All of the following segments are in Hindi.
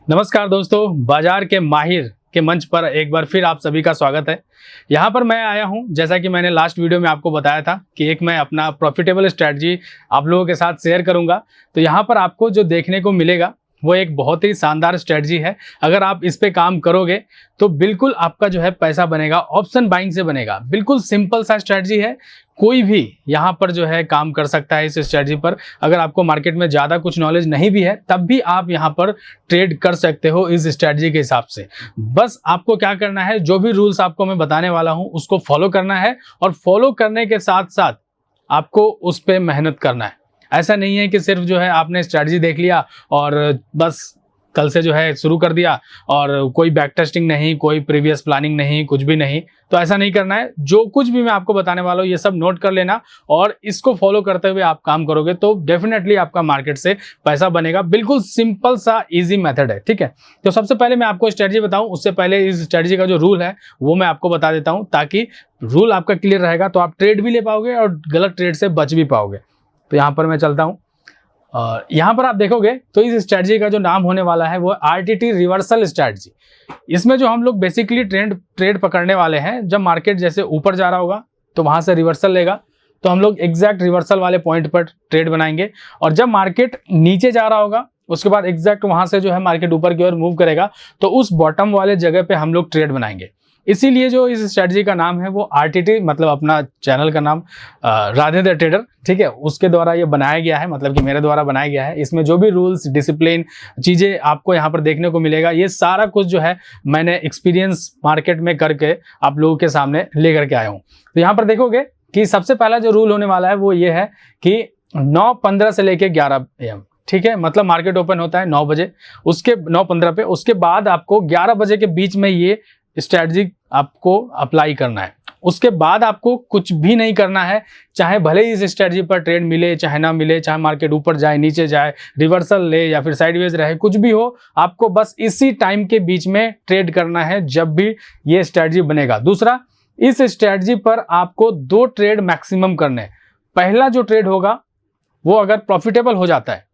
नमस्कार दोस्तों, बाजार के माहिर के मंच पर एक बार फिर आप सभी का स्वागत है। यहाँ पर मैं आया हूँ, जैसा कि मैंने लास्ट वीडियो में आपको बताया था कि एक मैं अपना प्रॉफिटेबल स्ट्रैटेजी आप लोगों के साथ शेयर करूँगा। तो यहाँ पर आपको जो देखने को मिलेगा वो एक बहुत ही शानदार स्ट्रैटेजी है। अगर आप इस पे काम करोगे तो बिल्कुल आपका जो है पैसा बनेगा, ऑप्शन बाइंग से बनेगा। बिल्कुल सिंपल सा स्ट्रैटेजी है, कोई भी यहाँ पर जो है काम कर सकता है इस स्ट्रैटेजी पर। अगर आपको मार्केट में ज़्यादा कुछ नॉलेज नहीं भी है तब भी आप यहाँ पर ट्रेड कर सकते हो इस स्ट्रैटेजी के हिसाब से। बस आपको क्या करना है, जो भी रूल्स आपको मैं बताने वाला हूँ उसको फॉलो करना है, और फॉलो करने के साथ साथ आपको उस पर मेहनत करना है। ऐसा नहीं है कि सिर्फ जो है आपने स्ट्रैटेजी देख लिया और बस कल से जो है शुरू कर दिया और कोई बैक टेस्टिंग नहीं, कोई प्रीवियस प्लानिंग नहीं, कुछ भी नहीं। तो ऐसा नहीं करना है। जो कुछ भी मैं आपको बताने वाला हूँ ये सब नोट कर लेना, और इसको फॉलो करते हुए आप काम करोगे तो डेफिनेटली आपका मार्केट से पैसा बनेगा। बिल्कुल सिंपल सा इजी मेथड है, ठीक है। तो सबसे पहले मैं आपको स्ट्रैटेजी बताऊं उससे पहले इस स्ट्रैटेजी का जो रूल है वो मैं आपको बता देता हूं, ताकि रूल आपका क्लियर रहेगा तो आप ट्रेड भी ले पाओगे और गलत ट्रेड से बच भी पाओगे। तो यहाँ पर मैं चलता हूँ और यहाँ पर आप देखोगे तो इस स्ट्रैटेजी का जो नाम होने वाला है वो आरटीटी रिवर्सल स्ट्रैटेजी। इसमें जो हम लोग बेसिकली ट्रेड पकड़ने वाले हैं, जब मार्केट जैसे ऊपर जा रहा होगा तो वहाँ से रिवर्सल लेगा तो हम लोग एग्जैक्ट रिवर्सल वाले पॉइंट पर ट्रेड बनाएंगे, और जब मार्केट नीचे जा रहा होगा उसके बाद एग्जैक्ट वहाँ से जो है मार्केट ऊपर की ओर मूव करेगा तो उस बॉटम वाले जगह पे हम लोग ट्रेड बनाएंगे। इसीलिए जो इस स्ट्रैटेजी का नाम है वो आरटीटी, मतलब अपना चैनल का नाम राधे द ट्रेडर, ठीक है, उसके द्वारा ये बनाया गया है, मतलब कि मेरे द्वारा बनाया गया है। इसमें जो भी रूल्स, डिसिप्लिन चीज़ें आपको यहाँ पर देखने को मिलेगा, ये सारा कुछ जो है मैंने एक्सपीरियंस मार्केट में करके आप लोगों के सामने लेकर के आया हूँ। तो यहाँ पर देखोगे कि सबसे पहला जो रूल होने वाला है वो ये है कि 9:15 से लेके 11 AM, ठीक है, मतलब मार्केट ओपन होता है 9 बजे, उसके 9:15 पे, उसके बाद आपको 11 बजे के बीच में ये स्ट्रैटेजी आपको अप्लाई करना है। उसके बाद आपको कुछ भी नहीं करना है, चाहे भले ही इस स्ट्रैटेजी पर ट्रेड मिले चाहे ना मिले, चाहे मार्केट ऊपर जाए नीचे जाए, रिवर्सल ले या फिर साइडवेज रहे, कुछ भी हो, आपको बस इसी टाइम के बीच में ट्रेड करना है जब भी ये स्ट्रैटेजी बनेगा। दूसरा, इस स्ट्रैटेजी पर आपको 2 ट्रेड मैक्सिमम करने हैं। पहला जो ट्रेड होगा वो अगर प्रॉफिटेबल हो जाता है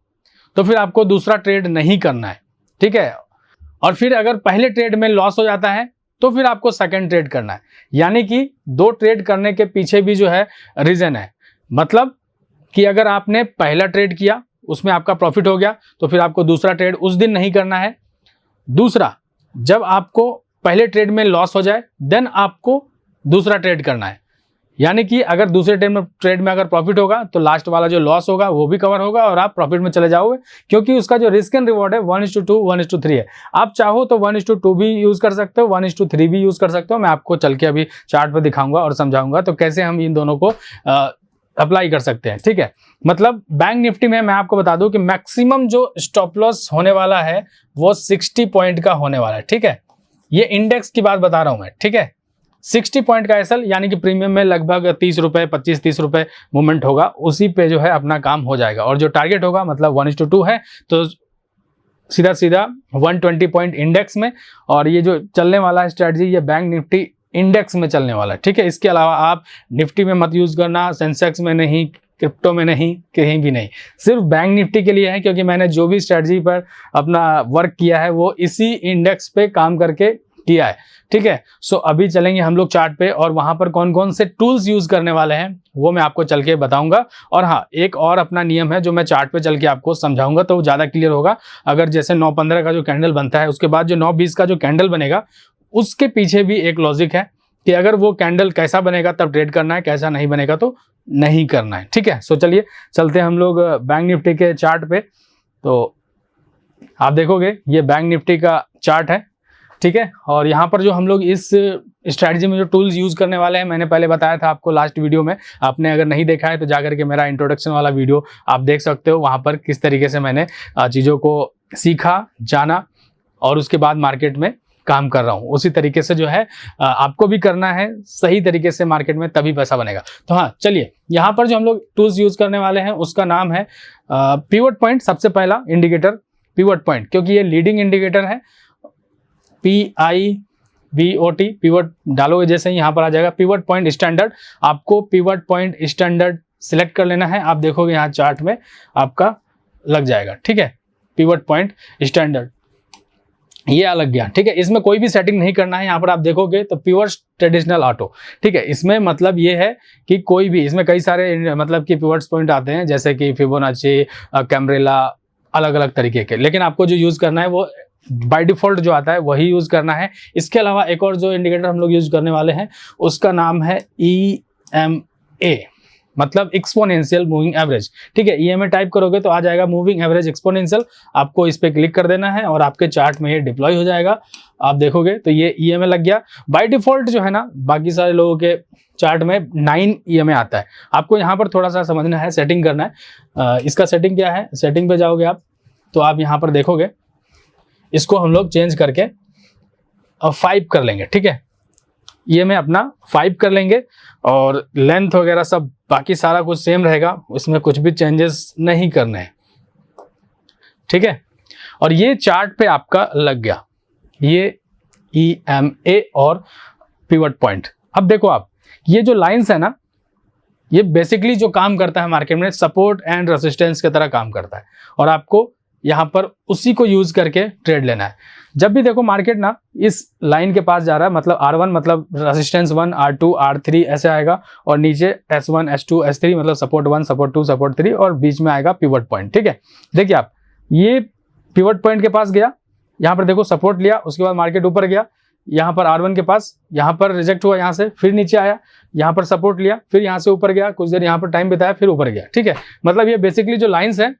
तो फिर आपको दूसरा ट्रेड नहीं करना है, ठीक है। और फिर अगर पहले ट्रेड में लॉस हो जाता है तो फिर आपको सेकंड ट्रेड करना है। यानी कि 2 ट्रेड करने के पीछे भी जो है रीजन है, मतलब कि अगर आपने पहला ट्रेड किया उसमें आपका प्रॉफिट हो गया तो फिर आपको दूसरा ट्रेड उस दिन नहीं करना है। दूसरा, जब आपको पहले ट्रेड में लॉस हो जाए देन आपको दूसरा ट्रेड करना है। यानी कि अगर दूसरे ट्रेड में अगर प्रॉफिट होगा तो लास्ट वाला जो लॉस होगा वो भी कवर होगा और आप प्रॉफिट में चले जाओगे, क्योंकि उसका जो रिस्क एंड रिवॉर्ड है 1:2 1:3 है। आप चाहो तो 1:2 भी यूज कर सकते हो, 1:3 भी यूज कर सकते हो। मैं आपको चल के अभी चार्ट पर दिखाऊंगा और समझाऊंगा तो कैसे हम इन दोनों को अप्लाई कर सकते हैं, ठीक है। मतलब बैंक निफ्टी में मैं आपको बता दूं कि मैक्सिमम जो स्टॉप लॉस होने वाला है वो 60 पॉइंट का होने वाला है, ठीक है। ये इंडेक्स की बात बता रहा हूं मैं, ठीक है। 60 पॉइंट का एसएल यानी कि प्रीमियम में लगभग 30 रुपए, 25-30 रुपए मूवमेंट होगा, उसी पे जो है अपना काम हो जाएगा। और जो टारगेट होगा मतलब 1:2 है तो सीधा सीधा 120 पॉइंट इंडेक्स में, और ये जो चलने वाला है स्ट्रैटेजी ये बैंक निफ्टी इंडेक्स में चलने वाला है, ठीक है। इसके अलावा आप निफ्टी में मत यूज करना, सेंसेक्स में नहीं, क्रिप्टो में नहीं, कहीं भी नहीं, सिर्फ बैंक निफ्टी के लिए है, क्योंकि मैंने जो भी स्ट्रैटेजी पर अपना वर्क किया है वो इसी इंडेक्स पे काम करके किया है, ठीक है। सो अभी चलेंगे हम लोग चार्ट पे, और वहां पर कौन कौन से टूल्स यूज करने वाले हैं वो मैं आपको चल के बताऊंगा। और हाँ, एक और अपना नियम है जो मैं चार्ट पे चल के आपको समझाऊंगा तो ज्यादा क्लियर होगा। अगर जैसे 9:15 का जो कैंडल बनता है उसके बाद जो 9:20 का जो कैंडल बनेगा उसके पीछे भी एक लॉजिक है कि अगर वो कैंडल कैसा बनेगा तब ट्रेड करना है, कैसा नहीं बनेगा तो नहीं करना है, ठीक है। सो चलिए चलते हैं हम लोग बैंक निफ्टी के चार्ट पे। तो आप देखोगे ये बैंक निफ्टी का चार्ट है, ठीक है। और यहाँ पर जो हम लोग इस स्ट्रैटेजी में जो टूल्स यूज करने वाले हैं मैंने पहले बताया था आपको लास्ट वीडियो में। आपने अगर नहीं देखा है तो जाकर के मेरा इंट्रोडक्शन वाला वीडियो आप देख सकते हो, वहाँ पर किस तरीके से मैंने चीज़ों को सीखा, जाना और उसके बाद मार्केट में काम कर रहा हूँ। उसी तरीके से जो है आपको भी करना है सही तरीके से मार्केट में, तभी पैसा बनेगा। तो हाँ चलिए, यहाँ पर जो हम लोग टूल्स यूज करने वाले हैं उसका नाम है पिवट पॉइंट। सबसे पहला इंडिकेटर पिवट पॉइंट, क्योंकि ये लीडिंग इंडिकेटर है। PIVOT, पिवट डालोगे जैसे ही यहाँ पर आ जाएगा पिवट पॉइंट स्टैंडर्ड। आपको पिवट पॉइंट स्टैंडर्ड सिलेक्ट कर लेना है। आप देखोगे यहाँ चार्ट में आपका लग जाएगा, ठीक है, पिवट पॉइंट स्टैंडर्ड। ये अलग गया, ठीक है। इसमें कोई भी सेटिंग नहीं करना है। यहाँ पर आप देखोगे तो प्योर ट्रेडिशनल ऑटो, ठीक है। इसमें मतलब ये है कि कोई भी, इसमें कई सारे मतलब कि पिवट्स पॉइंट आते हैं, जैसे कि फिबोनाची, कैम्ब्रेला, अलग अलग तरीके के, लेकिन आपको जो यूज करना है वो बाय डिफॉल्ट जो आता है वही यूज करना है। इसके अलावा एक और जो इंडिकेटर हम लोग यूज करने वाले हैं उसका नाम है EMA, मतलब एक्सपोनेंशियल मूविंग एवरेज, ठीक है। EMA टाइप करोगे तो आ जाएगा मूविंग एवरेज एक्सपोनेंशियल। आपको इस पे क्लिक कर देना है और आपके चार्ट में ये डिप्लॉय हो जाएगा। आप देखोगे तो ये EMA लग गया। बाय डिफॉल्ट जो है ना, बाकी सारे लोगों के चार्ट में 9 EMA आता है। आपको यहाँ पर थोड़ा सा समझना है, सेटिंग करना है। इसका सेटिंग क्या है, सेटिंग पे जाओगे आप तो आप यहाँ पर देखोगे, इसको हम लोग चेंज करके 5 कर लेंगे, ठीक है। EMA अपना 5 कर लेंगे और लेंथ वगैरह सब बाकी सारा कुछ सेम रहेगा, उसमें कुछ भी चेंजेस नहीं करने हैं, ठीक है। और ये चार्ट पे आपका लग गया ये EMA और पिवट पॉइंट। अब देखो आप, ये जो लाइंस है ना, ये बेसिकली जो काम करता है मार्केट में सपोर्ट एंड रेजिस्टेंस की तरह काम करता है, और आपको यहाँ पर उसी को यूज करके ट्रेड लेना है। जब भी देखो मार्केट ना इस लाइन के पास जा रहा है, मतलब R1 मतलब रेजिस्टेंस 1, R2, R3 ऐसे आएगा, और नीचे S1, S2, S3 मतलब सपोर्ट 1, सपोर्ट 2, सपोर्ट 3, और बीच में आएगा पिवट पॉइंट, ठीक है। देखिए आप, ये पिवट पॉइंट के पास गया, यहाँ पर देखो सपोर्ट लिया, उसके बाद मार्केट ऊपर गया, यहाँ पर R1 के पास, यहाँ पर रिजेक्ट हुआ, यहाँ से फिर नीचे आया, यहाँ पर सपोर्ट लिया, फिर यहाँ से ऊपर गया, कुछ देर यहाँ पर टाइम बिताया, फिर ऊपर गया, ठीक है। मतलब ये बेसिकली जो लाइन्स है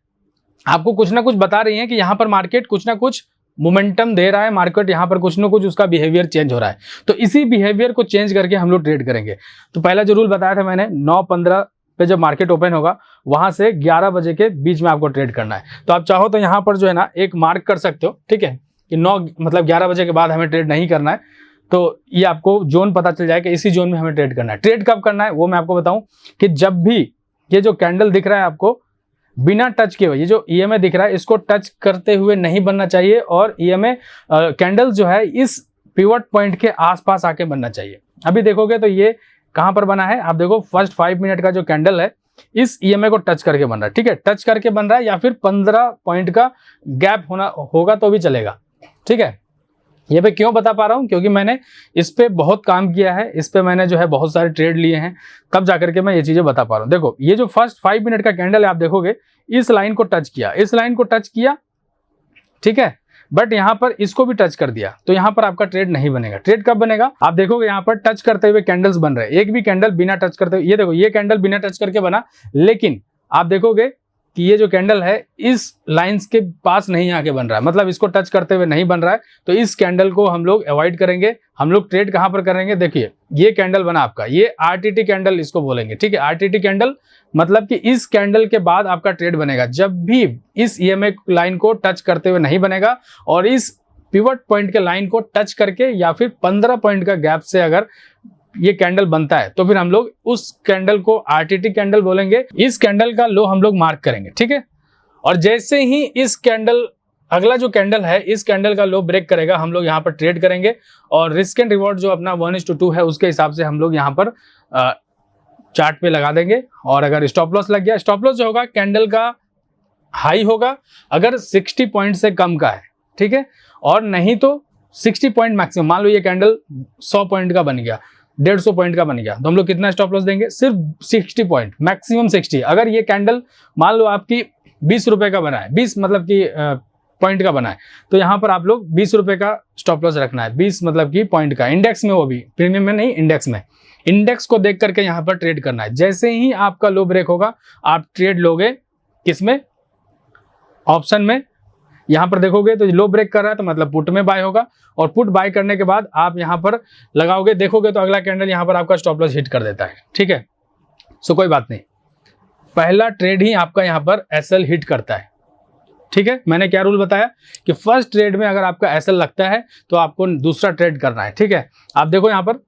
आपको कुछ ना कुछ बता रही है कि यहाँ पर मार्केट कुछ ना कुछ मोमेंटम दे रहा है, मार्केट यहाँ पर कुछ ना कुछ उसका बिहेवियर चेंज हो रहा है। तो इसी बिहेवियर को चेंज करके हम लोग ट्रेड करेंगे। तो पहला जो रूल बताया था मैंने, 9:15 पे जब मार्केट ओपन होगा वहां से 11 बजे के बीच में आपको ट्रेड करना है। तो आप चाहो तो यहाँ पर जो है ना एक मार्क कर सकते हो, ठीक है, कि 11 बजे के बाद हमें ट्रेड नहीं करना है। तो ये आपको जोन पता चल जाएगा, इसी जोन में हमें ट्रेड करना है। ट्रेड कब करना है वो मैं आपको बताऊं कि जब भी ये जो कैंडल दिख रहा है आपको बिना टच किए हुए, ये जो EMA दिख रहा है इसको टच करते हुए नहीं बनना चाहिए, और EMA कैंडल जो है इस पिवट पॉइंट के आसपास आके बनना चाहिए। अभी देखोगे तो ये कहां पर बना है, आप देखो फर्स्ट 5 मिनट का जो कैंडल है इस EMA को टच करके बन रहा है, ठीक है। टच करके बन रहा है, या फिर 15 पॉइंट का गैप होगा तो भी चलेगा, ठीक है। ये मैं क्यों बता पा रहा हूँ, क्योंकि मैंने इस पे बहुत काम किया है, इस पे मैंने जो है बहुत सारे ट्रेड लिए हैं, तब जाकर के मैं ये चीजें बता पा रहा हूँ। देखो ये जो फर्स्ट 5 मिनट का कैंडल है, आप देखोगे इस लाइन को टच किया, इस लाइन को टच किया, ठीक है, बट यहाँ पर इसको भी टच कर दिया, तो यहाँ पर आपका ट्रेड नहीं बनेगा। ट्रेड कब बनेगा, आप देखोगे यहाँ पर टच करते हुए कैंडल्स बन रहे हैं, एक भी कैंडल बिना टच करते हुए, ये देखो ये कैंडल बिना टच करके बना, लेकिन आप देखोगे कि ये जो कैंडल है इस लाइंस के पास नहीं आके बन रहा है, मतलब इसको टच करते हुए नहीं बन रहा है। तो इस कैंडल को हम लोग अवॉइड करेंगे। हम लोग ट्रेड कहां पर करेंगे, देखिए ये कैंडल बना आपका, ये RTT कैंडल इसको बोलेंगे, ठीक है। RTT कैंडल मतलब कि इस कैंडल के बाद आपका ट्रेड बनेगा जब भी इस EMA लाइन को टच करते हुए नहीं बनेगा, और इस पिवट पॉइंट के लाइन को टच करके या फिर 15 पॉइंट का गैप से अगर ये कैंडल बनता है तो फिर हम लोग उस कैंडल को RTT कैंडल बोलेंगे। इस कैंडल का लो हम लोग मार्क करेंगे, ठीक है। और जैसे ही इस कैंडल, अगला जो कैंडल है इस कैंडल का लो ब्रेक करेगा, हम लोग यहाँ पर ट्रेड करेंगे, और रिस्क एंड रिवॉर्ड जो अपना 1:2 है उसके हिसाब से हम लोग यहाँ पर चार्ट पे लगा देंगे। और अगर स्टॉप लॉस लग गया, स्टॉप लॉस जो होगा कैंडल का हाई होगा अगर 60 पॉइंट से कम का है, ठीक है, और नहीं तो 60 पॉइंट मैक्सिमम। मान लो ये कैंडल 100 पॉइंट का बन गया, 150 पॉइंट का बन गया, तो हम लोग कितना स्टॉप लॉस देंगे, सिर्फ 60 पॉइंट, मैक्सिमम 60। अगर ये कैंडल मान लो आपकी 20 रुपए का बना है, 20 मतलब कि पॉइंट का बना है, तो यहाँ पर आप लोग 20 रुपए का स्टॉप लॉस रखना है, 20 मतलब कि पॉइंट का, इंडेक्स में, वो भी प्रीमियम में नहीं, इंडेक्स में। इंडेक्स को देख करके यहाँ पर ट्रेड करना है। जैसे ही आपका लो ब्रेक होगा आप ट्रेड लोगे किसमें, ऑप्शन में। यहाँ पर देखोगे तो लो ब्रेक कर रहा है तो मतलब पुट में बाय होगा, और पुट बाय करने के बाद आप यहाँ पर लगाओगे, देखोगे तो अगला कैंडल यहाँ पर आपका स्टॉप लॉस हिट कर देता है, ठीक है। सो कोई बात नहीं, पहला ट्रेड ही आपका यहाँ पर SL हिट करता है, ठीक है। मैंने क्या रूल बताया कि फर्स्ट ट्रेड में अगर आपका SL लगता है तो आपको दूसरा ट्रेड करना है, ठीक है। आप देखो यहाँ पर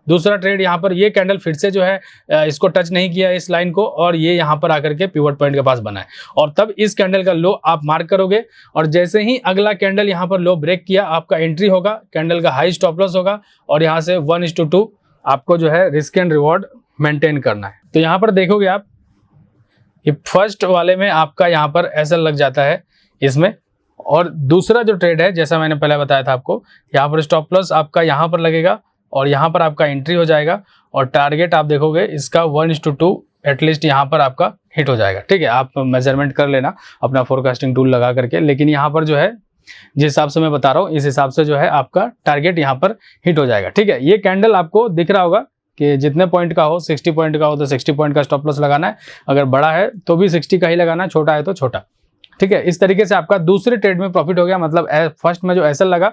दूसरा ट्रेड, यहाँ पर ये कैंडल फिर से जो है इसको टच नहीं किया इस लाइन को, और ये यहाँ पर आकर के पिवट पॉइंट के पास बना है, और तब इस कैंडल का लो आप मार्क करोगे, और जैसे ही अगला कैंडल यहाँ पर लो ब्रेक किया आपका एंट्री होगा, कैंडल का हाई स्टॉप लॉस होगा, और यहाँ से 1:2 आपको जो है रिस्क एंड रिवॉर्ड मेंटेन करना है। तो यहाँ पर देखोगे आप, ये फर्स्ट वाले में आपका यहाँ पर SL लग जाता है इसमें, और दूसरा जो ट्रेड है, जैसा मैंने पहले बताया था आपको, यहाँ पर स्टॉप लॉस आपका यहाँ पर लगेगा और यहाँ पर आपका एंट्री हो जाएगा और टारगेट आप देखोगे इसका 1:2 एटलीस्ट यहाँ पर आपका हिट हो जाएगा। ठीक है, आप मेजरमेंट कर लेना अपना फोरकास्टिंग टूल लगा करके, लेकिन यहाँ पर जो है जिस हिसाब से मैं बता रहा हूँ इस हिसाब से जो है आपका टारगेट यहाँ पर हिट हो जाएगा। ठीक है, ये कैंडल आपको दिख रहा होगा कि जितने पॉइंट का हो, 60 पॉइंट का हो तो 60 पॉइंट का स्टॉप लॉस लगाना है, अगर बड़ा है तो भी 60 का ही लगाना है, छोटा है तो छोटा। ठीक है, इस तरीके से आपका दूसरे ट्रेड में प्रॉफिट हो गया, मतलब फर्स्ट में जो एसएल लगा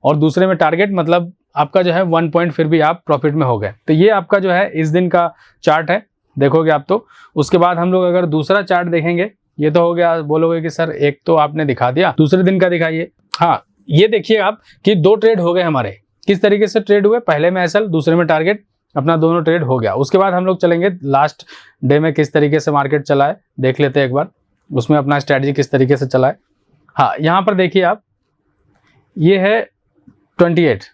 और दूसरे में टारगेट, मतलब आपका जो है 1 पॉइंट फिर भी आप प्रॉफिट में हो गए। तो ये आपका जो है इस दिन का चार्ट है, देखोगे आप तो। उसके बाद हम लोग अगर दूसरा चार्ट देखेंगे, ये तो हो गया, बोलोगे कि सर एक तो आपने दिखा दिया, दूसरे दिन का दिखाइए। हाँ, ये देखिए आप कि 2 ट्रेड हो गए हमारे। किस तरीके से ट्रेड हुए, पहले में एसएल दूसरे में टारगेट, अपना दोनों ट्रेड हो गया। उसके बाद हम लोग चलेंगे लास्ट डे में किस तरीके से मार्केट चला है, देख लेते हैं एक बार, उसमें अपना स्ट्रैटेजी किस तरीके से चला है। हाँ, यहाँ पर देखिए आप, ये है 28,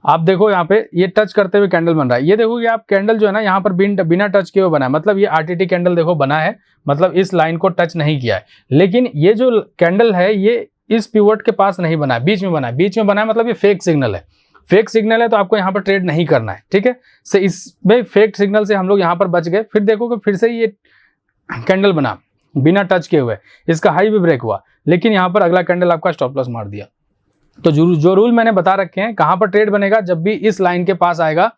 आप देखो यहाँ पे ये टच करते हुए कैंडल बन रहा है। ये देखोगे आप कैंडल जो है ना यहाँ पर बिना टच किए हुए बना है, मतलब ये आरटीटी कैंडल देखो बना है, मतलब इस लाइन को टच नहीं किया है। लेकिन ये जो कैंडल है ये इस पिवट के पास नहीं बना है, बीच में बना है। बीच में बना है मतलब ये फेक सिग्नल है। फेक सिग्नल है तो आपको यहाँ पर ट्रेड नहीं करना है। ठीक है, से इसमें फेक सिग्नल से हम लोग यहाँ पर बच गए। फिर देखोगे फिर से ये कैंडल बना बिना टच किए हुए, इसका हाई भी ब्रेक हुआ, लेकिन यहाँ पर अगला कैंडल आपका स्टॉप लॉस मार दिया। तो जो रूल मैंने बता रखे हैं, कहाँ पर ट्रेड बनेगा, जब भी इस लाइन के पास आएगा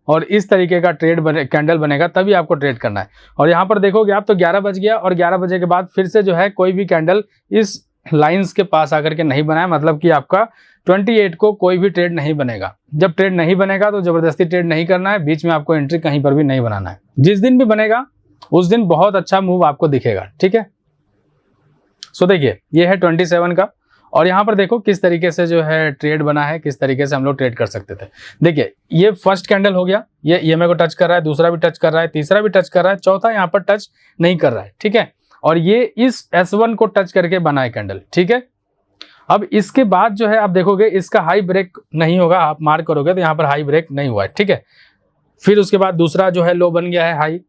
और इस तरीके का कैंडल बनेगा तभी आपको ट्रेड करना है। और यहाँ पर देखोगे आप तो 11 बज गया और 11 बजे के बाद फिर से जो है कोई भी कैंडल इस लाइंस के पास आकर के नहीं बनाया, मतलब कि आपका 28 को कोई भी ट्रेड नहीं बनेगा। जब ट्रेड नहीं बनेगा तो जबरदस्ती ट्रेड नहीं करना है, बीच में आपको एंट्री कहीं पर भी नहीं बनाना है। जिस दिन भी बनेगा उस दिन बहुत अच्छा मूव आपको दिखेगा। ठीक है, सो देखिए ये है 27 का, और यहाँ पर देखो किस तरीके से जो है ट्रेड बना है, किस तरीके से हम लोग ट्रेड कर सकते थे। देखिए ये फर्स्ट कैंडल हो गया, ये ईएमए को टच कर रहा है, दूसरा भी टच कर रहा है, तीसरा भी टच कर रहा है, चौथा यहाँ पर टच नहीं कर रहा है। ठीक है, और ये इस S1 को टच करके बना है कैंडल। ठीक है, अब इसके बाद जो है आप देखोगे इसका हाई ब्रेक नहीं होगा, आप मार्क करोगे तो यहाँ पर हाई ब्रेक नहीं हुआ है। ठीक है, फिर उसके बाद दूसरा जो है लो बन गया है हाई।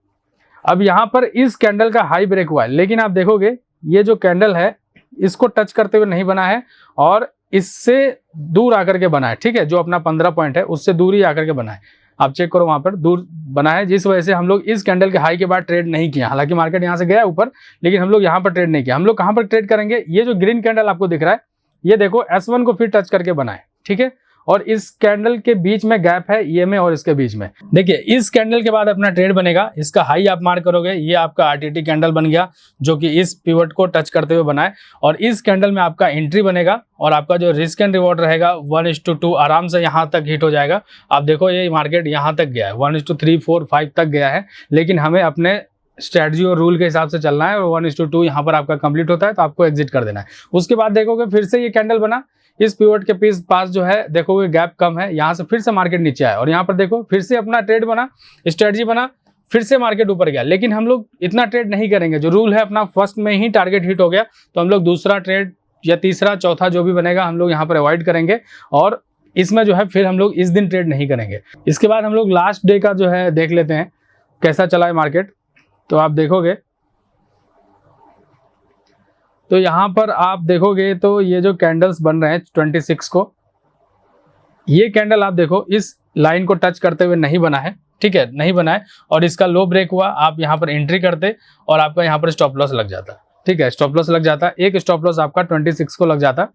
अब यहाँ पर इस कैंडल का हाई ब्रेक हुआ है, लेकिन आप देखोगे ये जो कैंडल है इसको टच करते हुए नहीं बना है और इससे दूर आकर के बना है। ठीक है, जो अपना 15 पॉइंट है उससे दूर ही आकर के बना है, आप चेक करो वहां पर दूर बना है, जिस वजह से हम लोग इस कैंडल के हाई के बाद ट्रेड नहीं किया। हालांकि मार्केट यहाँ से गया ऊपर, लेकिन हम लोग यहाँ पर ट्रेड नहीं किया। हम लोग कहाँ पर ट्रेड करेंगे, ये जो ग्रीन कैंडल आपको दिख रहा है, ये देखो S1 को फिर टच करके बना है। ठीक है, और इस कैंडल के बीच में गैप है ईएमए और इसके बीच में। देखिए इस कैंडल के बाद अपना ट्रेड बनेगा, इसका हाई आप मार्क करोगे, ये आपका आरटीटी कैंडल बन गया जो कि इस पिवट को टच करते हुए बना है, और इस कैंडल में आपका एंट्री बनेगा और आपका जो रिस्क एंड रिवॉर्ड रहेगा 1:2 आराम से यहाँ तक हिट हो जाएगा। आप देखो ये मार्केट यहाँ तक गया है, 1:3, 4, 5 तक गया है, लेकिन हमें अपने स्ट्रेटजी और रूल के हिसाब से चलना है, और 1:2 यहाँ पर आपका कंप्लीट होता है तो आपको एग्जिट कर देना है। उसके बाद देखोगे फिर से ये कैंडल बना, इस पिवट के पास जो है देखोगे गैप कम है, यहाँ से फिर से मार्केट नीचे आया और यहाँ पर देखो फिर से अपना ट्रेड बना, स्ट्रेटजी बना, फिर से मार्केट ऊपर गया। लेकिन हम लोग इतना ट्रेड नहीं करेंगे, जो रूल है अपना फर्स्ट में ही टारगेट हिट हो गया तो हम लोग दूसरा ट्रेड या तीसरा चौथा जो भी बनेगा हम लोग यहाँ पर अवॉइड करेंगे, और इसमें जो है फिर हम लोग इस दिन ट्रेड नहीं करेंगे। इसके बाद हम लोग लास्ट डे का जो है देख लेते हैं कैसा चला है मार्केट। तो आप देखोगे तो यहाँ पर आप देखोगे तो ये जो कैंडल्स बन रहे हैं 26 को, ये कैंडल आप देखो इस लाइन को टच करते हुए नहीं बना है। ठीक है, नहीं बना है, और इसका लो ब्रेक हुआ, आप यहाँ पर एंट्री करते और आपका यहाँ पर स्टॉप लॉस लग जाता। ठीक है, स्टॉप लॉस लग जाता, एक स्टॉप लॉस आपका 26 को लग जाता।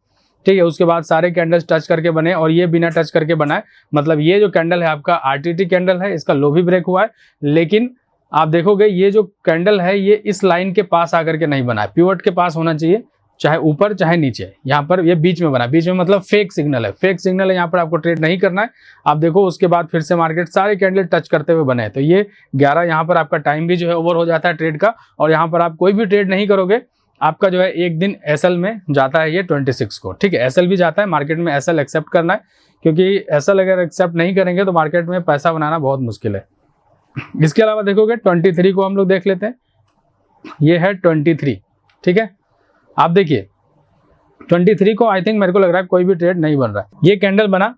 ठीक है, उसके बाद सारे कैंडल्स टच करके बने और ये बिना टच करके बना है, मतलब ये जो कैंडल है आपका आरटीटी कैंडल है, इसका लो भी ब्रेक हुआ है, लेकिन आप देखोगे ये जो कैंडल है ये इस लाइन के पास आकर के नहीं बना है, पिवट के पास होना चाहिए, चाहे ऊपर चाहे नीचे। यहाँ पर ये बीच में बना, बीच में मतलब फेक सिग्नल है, फेक सिग्नल है, यहाँ पर आपको ट्रेड नहीं करना है। आप देखो उसके बाद फिर से मार्केट सारे कैंडल टच करते हुए बने, तो ये 11 यहाँ पर आपका टाइम भी जो है ओवर हो जाता है ट्रेड का, और यहाँ पर आप कोई भी ट्रेड नहीं करोगे, आपका जो है एक दिन एसएल में जाता है ये 26 को। ठीक है, एसएल भी जाता है, मार्केट में एसएल एक्सेप्ट करना है, क्योंकि एसएल अगर एक्सेप्ट नहीं करेंगे तो मार्केट में पैसा बनाना बहुत मुश्किल है। इसके अलावा देखोगे 23 को हम लोग देख लेते हैं, ये है 23। ठीक है, आप देखिए 23 को आई थिंक मेरे को लग रहा है कोई भी ट्रेड नहीं बन रहा है, ये कैंडल बना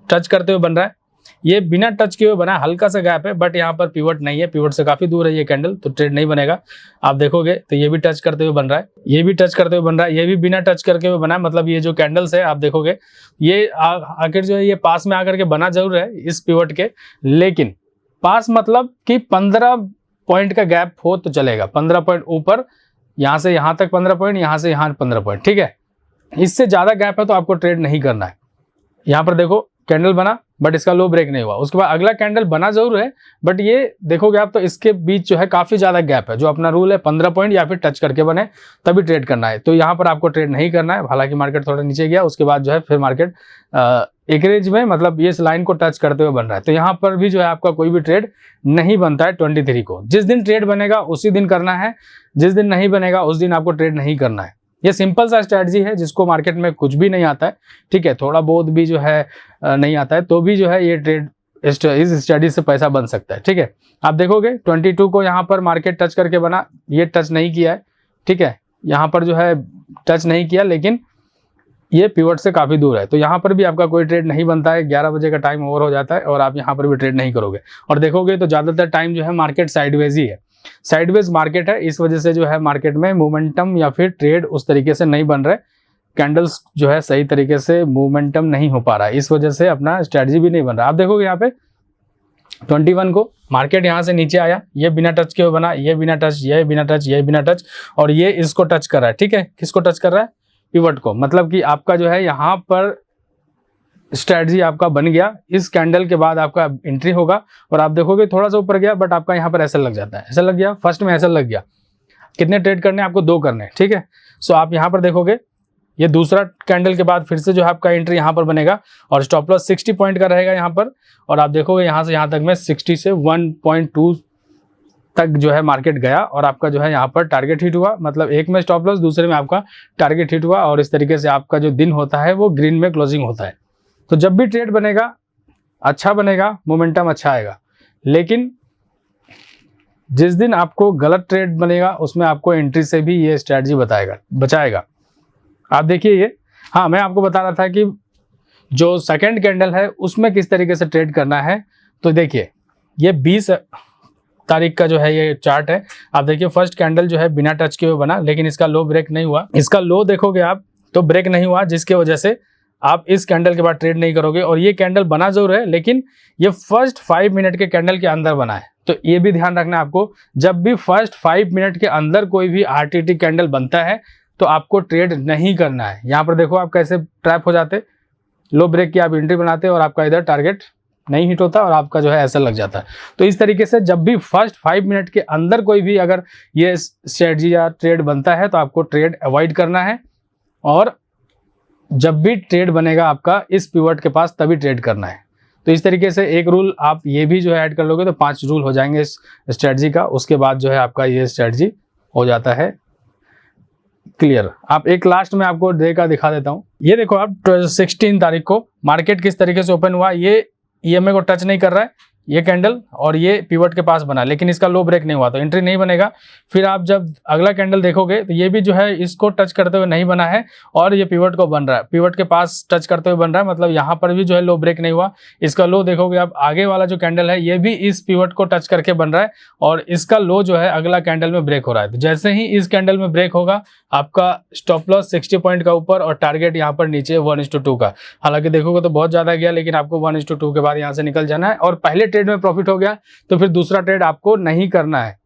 टच करते हुए बन रहा है, ये बिना टच किए हुए बना है, हल्का सा गैप है, बट यहाँ पर पिवट नहीं है, पिवट से काफी दूर है ये कैंडल, तो ट्रेड नहीं बनेगा। आप देखोगे तो ये भी टच करते हुए बन रहा है, ये भी टच करते हुए बन रहा है, ये भी बिना टच करके हुए बना है। मतलब ये जो कैंडल्स है आप देखोगे ये आखिर जो है ये पास में आकर के बना जरूर है इस पिवट के, लेकिन पास मतलब कि 15 पॉइंट का गैप हो तो चलेगा, 15 पॉइंट ऊपर, यहाँ से यहाँ तक 15 पॉइंट, यहाँ से यहाँ 15 पॉइंट, ठीक है। इससे ज्यादा गैप है तो आपको ट्रेड नहीं करना है। यहाँ पर देखो कैंडल बना बट इसका लो ब्रेक नहीं हुआ, उसके बाद अगला कैंडल बना जरूर है, बट ये देखोगे आप तो इसके बीच जो है काफी ज्यादा गैप है। जो अपना रूल है 15 पॉइंट या फिर टच करके बने तभी ट्रेड करना है, तो यहाँ पर आपको ट्रेड नहीं करना है। हालांकि मार्केट थोड़ा नीचे गया, उसके बाद जो है फिर मार्केट एक रेंज में, मतलब ये इस लाइन को टच करते हुए बन रहा है, तो यहाँ पर भी जो है आपका कोई भी ट्रेड नहीं बनता है 23 को। जिस दिन ट्रेड बनेगा उसी दिन करना है, जिस दिन नहीं बनेगा उस दिन आपको ट्रेड नहीं करना है। ये सिंपल सा स्ट्रैटेजी है जिसको मार्केट में कुछ भी नहीं आता है, ठीक है, थोड़ा बहुत भी जो है नहीं आता है तो भी जो है ये ट्रेड इस स्ट्रैटेजी से पैसा बन सकता है, ठीक है। आप देखोगे 22 को यहाँ पर मार्केट टच करके बना, ये टच नहीं किया है, ठीक है, यहाँ पर जो है टच नहीं किया, लेकिन ये पिवट से काफी दूर है, तो यहाँ पर भी आपका कोई ट्रेड नहीं बनता है। 11 बजे का टाइम ओवर हो जाता है और आप यहाँ पर भी ट्रेड नहीं करोगे। और देखोगे तो ज्यादातर टाइम जो है मार्केट साइडवेज ही है, साइडवेज मार्केट है, इस वजह से जो है मार्केट में मोमेंटम या फिर ट्रेड उस तरीके से नहीं बन रहे, कैंडल्स जो है सही तरीके से मोमेंटम नहीं हो पा रहा है, इस वजह से अपना स्ट्रेटजी भी नहीं बन रहा। आप देखोगे यहाँ पे 21 को मार्केट यहाँ से नीचे आया, ये बिना टच के हुए बना, ये बिना टच, ये बिना टच, ये बिना टच, और ये इसको टच कर रहा है, ठीक है। किसको टच कर रहा है? पिवट को। मतलब कि आपका जो है यहाँ पर स्ट्रेटजी आपका बन गया, इस कैंडल के बाद आपका एंट्री होगा और आप देखोगे थोड़ा सा ऊपर गया बट आपका यहाँ पर ऐसा लग जाता है, ऐसा लग गया, फर्स्ट में ऐसा लग गया। कितने ट्रेड करने आपको? 2 करने, ठीक है। सो आप यहाँ पर देखोगे ये दूसरा कैंडल के बाद फिर से जो है आपका एंट्री यहाँ पर बनेगा और स्टॉप लॉस 60 पॉइंट का रहेगा यहाँ पर, और आप देखोगे यहाँ से यहाँ तक में 60 से 1.2 तक जो है मार्केट गया और आपका जो है यहाँ पर टारगेट हिट हुआ। मतलब एक में स्टॉप लॉस, दूसरे में आपका टारगेट हिट हुआ, और इस तरीके से आपका जो दिन होता है वो ग्रीन में क्लोजिंग होता है। तो जब भी ट्रेड बनेगा अच्छा बनेगा, मोमेंटम अच्छा आएगा, लेकिन जिस दिन आपको गलत ट्रेड बनेगा उसमें आपको एंट्री से भी ये स्ट्रैटेजी बचाएगा। आप देखिए ये, हाँ मैं आपको बता रहा था कि जो सेकंड कैंडल है उसमें किस तरीके से ट्रेड करना है। तो देखिए ये 20 तारीख का जो है ये चार्ट है। आप देखिए फर्स्ट कैंडल जो है बिना टच के हुए बना, लेकिन इसका लो ब्रेक नहीं हुआ। इसका लो देखोगे आप तो ब्रेक नहीं हुआ, जिसके वजह से आप इस कैंडल के बाद ट्रेड नहीं करोगे। और ये कैंडल बना जरूर है, लेकिन ये फर्स्ट 5 मिनट के कैंडल के अंदर बना है, तो ये भी ध्यान रखना है आपको। जब भी फर्स्ट 5 मिनट के अंदर कोई भी आरटीटी कैंडल बनता है तो आपको ट्रेड नहीं करना है। यहाँ पर देखो आप कैसे ट्रैप हो जाते, लो ब्रेक की आप एंट्री बनाते और आपका इधर टारगेट नहीं हिट होता और आपका जो है ऐसा लग जाता है। तो इस तरीके से जब भी फर्स्ट 5 मिनट के अंदर कोई भी अगर ये स्ट्रेटजी या ट्रेड बनता है तो आपको ट्रेड अवॉइड करना है, और जब भी ट्रेड बनेगा आपका इस पिवट के पास तभी ट्रेड करना है। तो इस तरीके से एक रूल आप ये भी जो है ऐड कर लोगे तो 5 रूल हो जाएंगे इस स्ट्रेटजी का। उसके बाद जो है आपका ये स्ट्रेटजी हो जाता है क्लियर। आप एक लास्ट में आपको डे का दिखा देता हूँ। ये देखो आप 16 तारीख को मार्केट किस तरीके से ओपन हुआ। ये ईएमए को टच नहीं कर रहा है ये कैंडल, और ये पिवट के पास बना, लेकिन इसका लो ब्रेक नहीं हुआ तो एंट्री नहीं बनेगा। फिर आप जब अगला कैंडल देखोगे तो ये भी जो है इसको टच करते हुए नहीं बना है और ये पिवट को बन रहा है, पिवट के पास टच करते हुए बन रहा है। मतलब यहाँ पर भी जो है लो ब्रेक नहीं हुआ। इसका लो देखोगे आप, आगे वाला जो कैंडल है ये भी इस पिवट को टच करके बन रहा है और इसका लो जो है अगला कैंडल में ब्रेक हो रहा है। तो जैसे ही इस कैंडल में ब्रेक होगा आपका स्टॉप लॉस 60 पॉइंट का ऊपर और टारगेट यहाँ पर नीचे 1:2 का। हालांकि देखोगे तो बहुत ज्यादा गया, लेकिन आपको 1:2 के बाद यहाँ से निकल जाना है। और पहले ट्रेड में प्रॉफिट हो गया तो फिर दूसरा ट्रेड आपको नहीं करना है,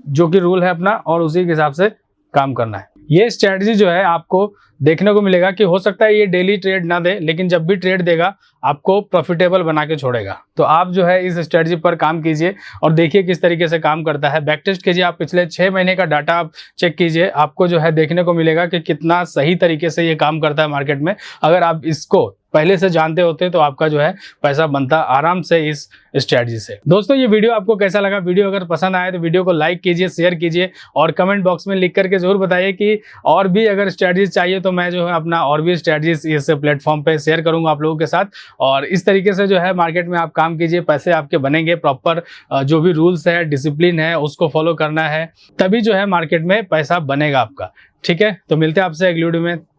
जो कि रूल है अपना, और उसी के हिसाब से काम करना है। ये स्ट्रेटजी जो है आपको देखने को मिलेगा कि हो सकता है ये डेली ट्रेड ना दे, लेकिन जब भी ट्रेड देगा आपको प्रॉफिटेबल बना के छोड़ेगा। तो आप जो है इस स्ट्रेटजी पर काम कीजिए और देखिए किस तरीके से काम करता है। बैक टेस्ट कीजिए, आप पिछले 6 महीने का डाटा आप चेक कीजिए, आपको जो है देखने को मिलेगा कि कितना सही तरीके से ये काम करता है मार्केट में। अगर आप इसको पहले से जानते होते तो आपका जो है पैसा बनता आराम से इस स्ट्रेटजी से। दोस्तों ये वीडियो आपको कैसा लगा? वीडियो अगर पसंद आए तो वीडियो को लाइक कीजिए, शेयर कीजिए और कमेंट बॉक्स में लिख करके जरूर बताइए कि और भी अगर स्ट्रेटजीज चाहिए तो मैं जो है अपना और भी स्ट्रेटजीज इस प्लेटफॉर्म पे शेयर करूंगा आप लोगों के साथ। और इस तरीके से जो है मार्केट में आप काम कीजिए, पैसे आपके बनेंगे। प्रॉपर जो भी रूल्स है, डिसिप्लिन है, उसको फॉलो करना है, तभी जो है मार्केट में पैसा बनेगा आपका। ठीक है, तो मिलते हैं आपसे अगली वीडियो में।